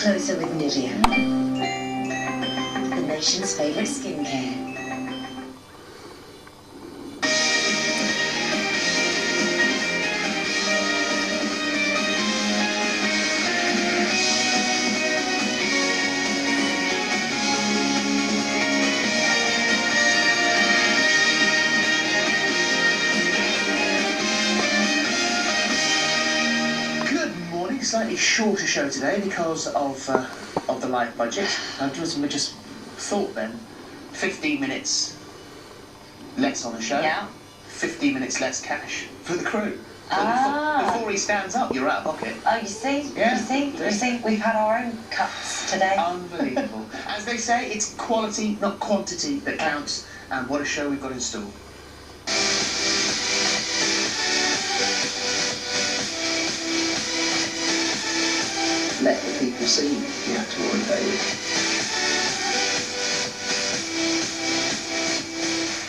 closer with Nivea, the nation's favourite skincare. Slightly shorter show today because of the live budget. We just thought then 15 minutes less on the show, 15 minutes less cash for the crew. Before he stands up, you're out of pocket. Oh, you see? Yeah. You see? We've had our own cuts today. Unbelievable. As they say, it's quality, not quantity, that counts. And what a show we've got in store. Let the people see the actual invade.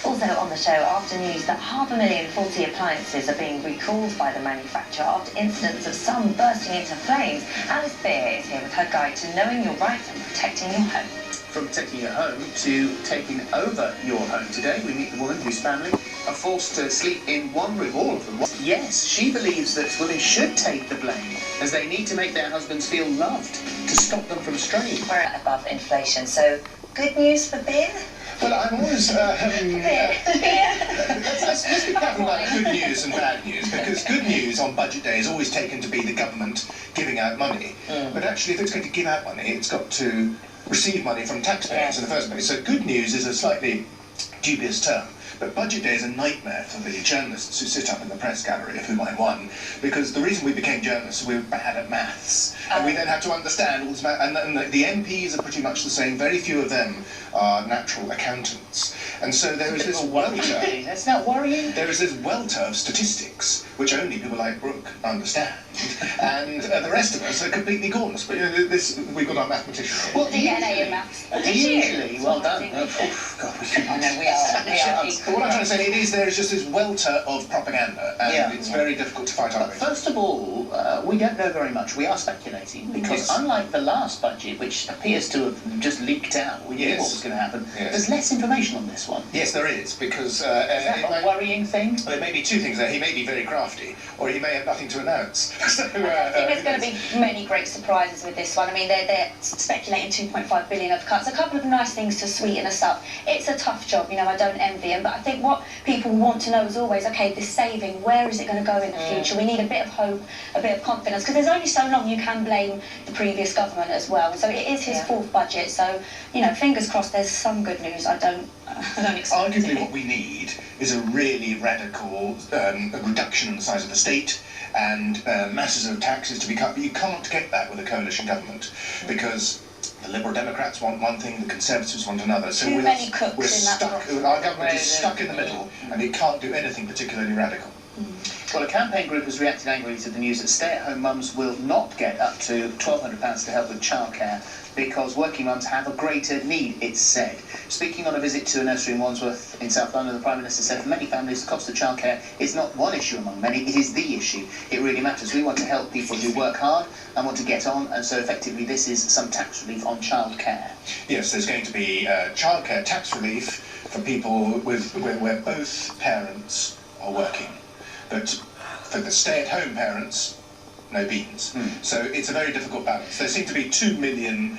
Also on the show, after news that 500,000 faulty appliances are being recalled by the manufacturer after incidents of some bursting into flames, Alice Beer is here with her guide to knowing your rights and protecting your home. From protecting your home to taking over your home. Today we meet the woman whose family are forced to sleep in one room, all of them. Yes, she believes that women should take the blame, as they need to make their husbands feel loved, to stop them from straying. We're above inflation, so good news for Beer? Well, I'm always let's be careful about good news and bad news, because good news on budget day is always taken to be the government giving out money. But actually, if it's going to give out money, it's got to receive money from taxpayers in the first place. So good news is a slightly dubious term. But budget day is a nightmare for the journalists who sit up in the press gallery, of whom I'm one, because the reason we became journalists, we were bad at maths. And we then had to understand all this math, and the MPs are pretty much the same. Very few of them are natural accountants. And so there is this welter. That's not worrying. There is this welter of statistics, which only people like Brooke understand. And the rest of us are completely gormless. But we've got our mathematician. Well, did you get an A in maths? Usually, well done. I know we are equal. What I'm trying to say there is just this welter of propaganda, and it's very difficult to fight our way. First of all, we don't know very much. We are speculating, because unlike the last budget, which appears to have just leaked out, we knew what was going to happen, there's less information on this one. Yes, there is, because... is that a worrying thing? There may be two things there. He may be very crafty, or he may have nothing to announce. So, I don't think there's going to be many great surprises with this one. I mean, they're speculating 2.5 billion of cuts. A couple of nice things to sweeten us up. It's a tough job, you know, I don't envy him, but I think what people want to know is always, okay, this saving, where is it going to go in the future? We need a bit of hope, a bit of confidence, because there's only so long you can blame the previous government as well. So it is his fourth budget, so, you know, fingers crossed there's some good news. I don't expect Arguably what we need is a really radical reduction in the size of the state, and masses of taxes to be cut, but you can't get that with a coalition government, because the Liberal Democrats want one thing, the Conservatives want another. So we're stuck. Our government is stuck in the middle, and it can't do anything particularly radical. Well, a campaign group has reacted angrily to the news that stay-at-home mums will not get up to £1,200 to help with childcare because working mums have a greater need, it's said. Speaking on a visit to a nursery in Wandsworth in South London, the Prime Minister said for many families the cost of childcare is not one issue among many, it is the issue. It really matters. We want to help people who work hard and want to get on, and so effectively this is some tax relief on childcare. Yes, there's going to be childcare tax relief for people where both parents are working. But for the stay-at-home parents, no beans. So it's a very difficult balance. There seem to be 2 million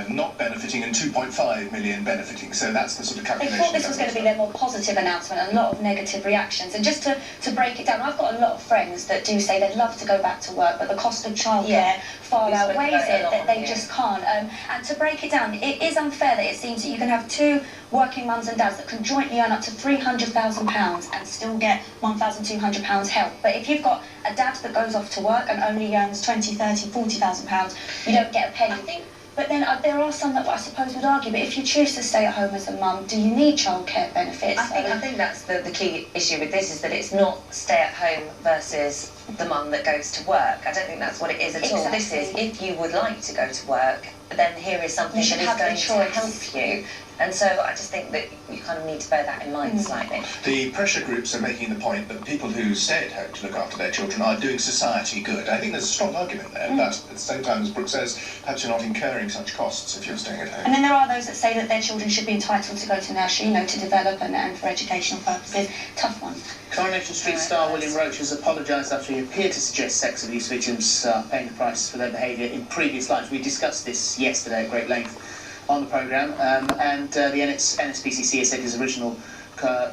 not benefiting and 2.5 million benefiting. So that's the sort of calculation. They thought this was going to be their more positive announcement, and a lot of negative reactions. And just to break it down, I've got a lot of friends that do say they'd love to go back to work, but the cost of childcare far outweighs it, that they just can't. And to break it down, it is unfair that it seems that you can have two working mums and dads that can jointly earn up to £300,000 and still get £1,200 help. But if you've got a dad that goes off to work and only earns £20,000, £30,000, £40,000, you don't get a penny. But then there are some that I suppose would argue, but if you choose to stay at home as a mum, do you need childcare benefits? I think that's the key issue with this, is that it's not stay at home versus the mum that goes to work. I don't think that's what it is at all. This is, if you would like to go to work, then here is something that is going to help you. And so I just think that you kind of need to bear that in mind slightly. The pressure groups are making the point that people who stay at home to look after their children are doing society good. I think there's a strong argument there, but at the same time, as Brooke says, perhaps you're not incurring such costs if you're staying at home. And then there are those that say that their children should be entitled to go to nursery, to develop and for educational purposes. Tough one. Coronation Street star William Roach has apologised after he appeared to suggest sex abuse victims are paying the price for their behaviour in previous lives. We discussed this yesterday at great length on the programme, and the NSPCC has said his original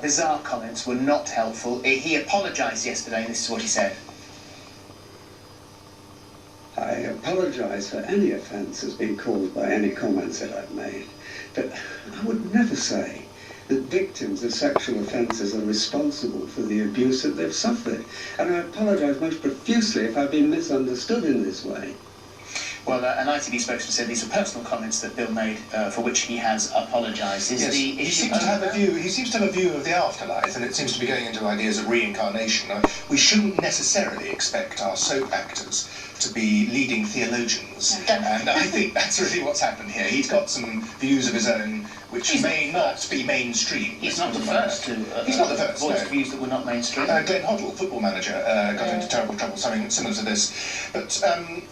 bizarre comments were not helpful. He apologised yesterday, and this is what he said. I apologise for any offence that's been caused by any comments that I've made, but I would never say that victims of sexual offences are responsible for the abuse that they've suffered, and I apologise most profusely if I've been misunderstood in this way. Well, an ITV spokesman said these were personal comments that Bill made, for which he has apologised. Yes, he seems to have a view. He seems to have a view of the afterlife, and it seems to be going into ideas of reincarnation. We shouldn't necessarily expect our soap actors to be leading theologians, and I think that's really what's happened here. He's got some views of his own, which may not be mainstream. He's not the first to voice views that were not mainstream. Glenn Hoddle, football manager, got into terrible trouble, something similar to this. But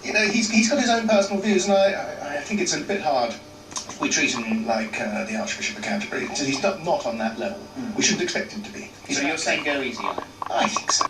he's got his own personal views, and I think it's a bit hard. We treat him like the Archbishop of Canterbury. He's not on that level. We shouldn't expect him to be. So you're saying go easy on him? I think so.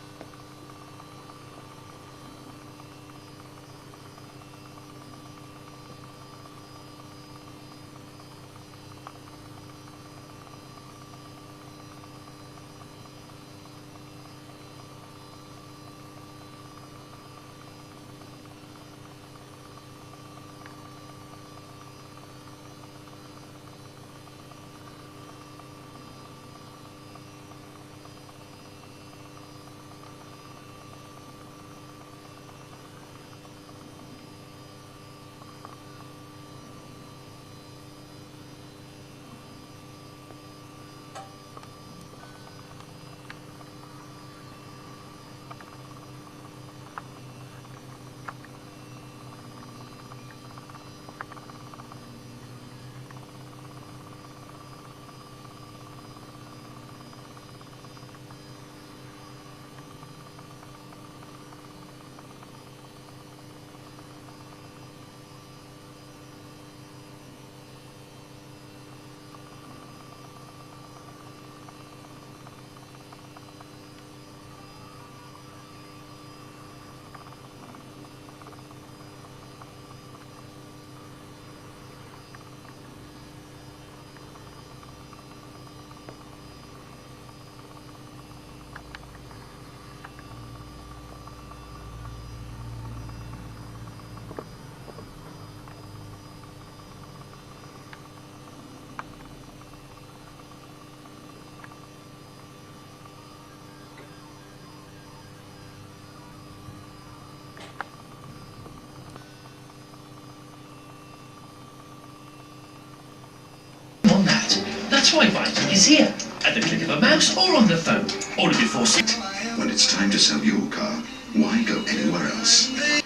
That's why Viking is here, at the click of a mouse or on the phone. Order before 6. When it's time to sell your car, why go anywhere else? I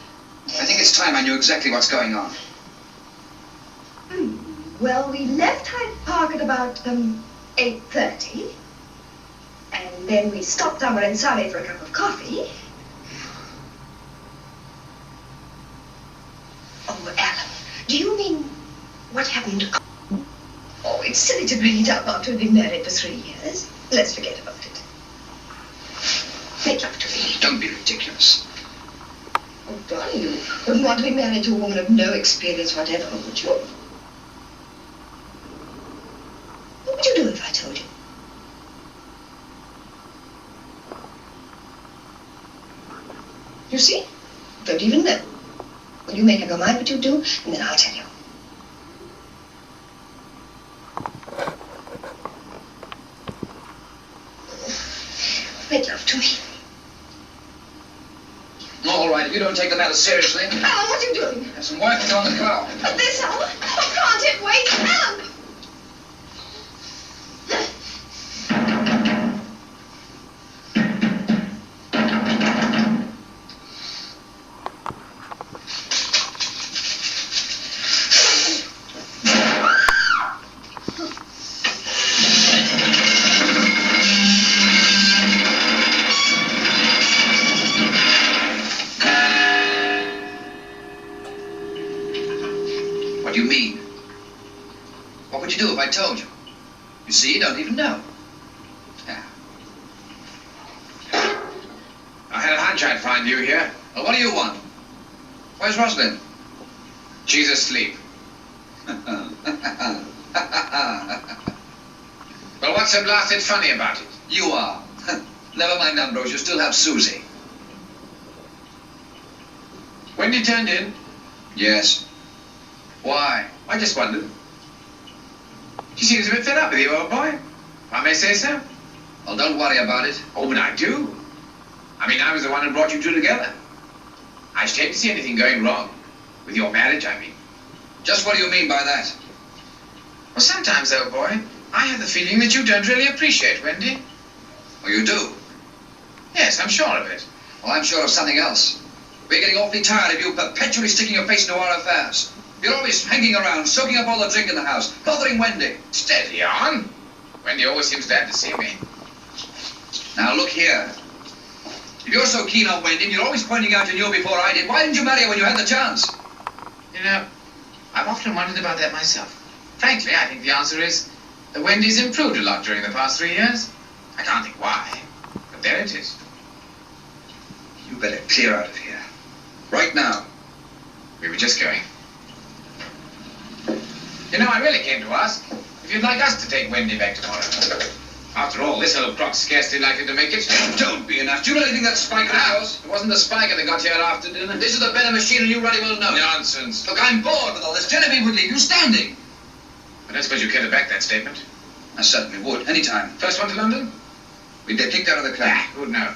think it's time I knew exactly what's going on. Well, we left Hyde Park at about 8:30, and then we stopped somewhere in Surrey for a cup of coffee. Oh, Alan, do you mean what happened to... Oh, it's silly to bring it up after we've been married for 3 years. Let's forget about it. Make love to me. Don't be ridiculous. Oh, darling, you wouldn't want to be married to a woman of no experience whatever, would you? What would you do if I told you? You see? Don't even know. Well, you make up your mind what you do, and then I'll tell you. Make love to me. All right, if you don't take the matter seriously. Alan, what are you doing? There's some work to do on the car. At this hour? Oh, can't it wait? Alan! What do you mean? What would you do if I told you? You see, you don't even know. Yeah. I had a hunch I'd find you here. Well, what do you want? Where's Rosalind? She's asleep. Well, what's so blasted funny about it? You are. Never mind, Ambrose, you still have Susie. Wendy turned in? Yes. Why? I just wondered. She seems a bit fed up with you, old boy. If I may say so. Well, don't worry about it. Oh, but I do. I mean, I was the one who brought you two together. I should hate to see anything going wrong. With your marriage, I mean. Just what do you mean by that? Well, sometimes, old boy, I have the feeling that you don't really appreciate Wendy. Oh, you do? Yes, I'm sure of it. Well, I'm sure of something else. We're getting awfully tired of you perpetually sticking your face into our affairs. You're always hanging around, soaking up all the drink in the house, bothering Wendy. Steady on. Wendy always seems glad to see me. Now, look here. If you're so keen on Wendy, and you're always pointing out you knew before I did, why didn't you marry her when you had the chance? You know, I've often wondered about that myself. Frankly, I think the answer is that Wendy's improved a lot during the past 3 years. I can't think why, but there it is. You better clear out of here. Right now. We were just going. You know, I really came to ask if you'd like us to take Wendy back tomorrow. After all, this old croc's scarcely likely to make it. Don't be an ass. Do you really think that spiker of yours? It wasn't the spiker that got here after dinner. This is a better machine and you really well know. Nonsense. Look, I'm bored with all this. Genevieve would leave you standing. I don't suppose you care to back that statement. I certainly would. Any time. First one to London? We'd get kicked out of the club. Who'd know?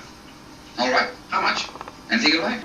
All right. How much? Anything you like?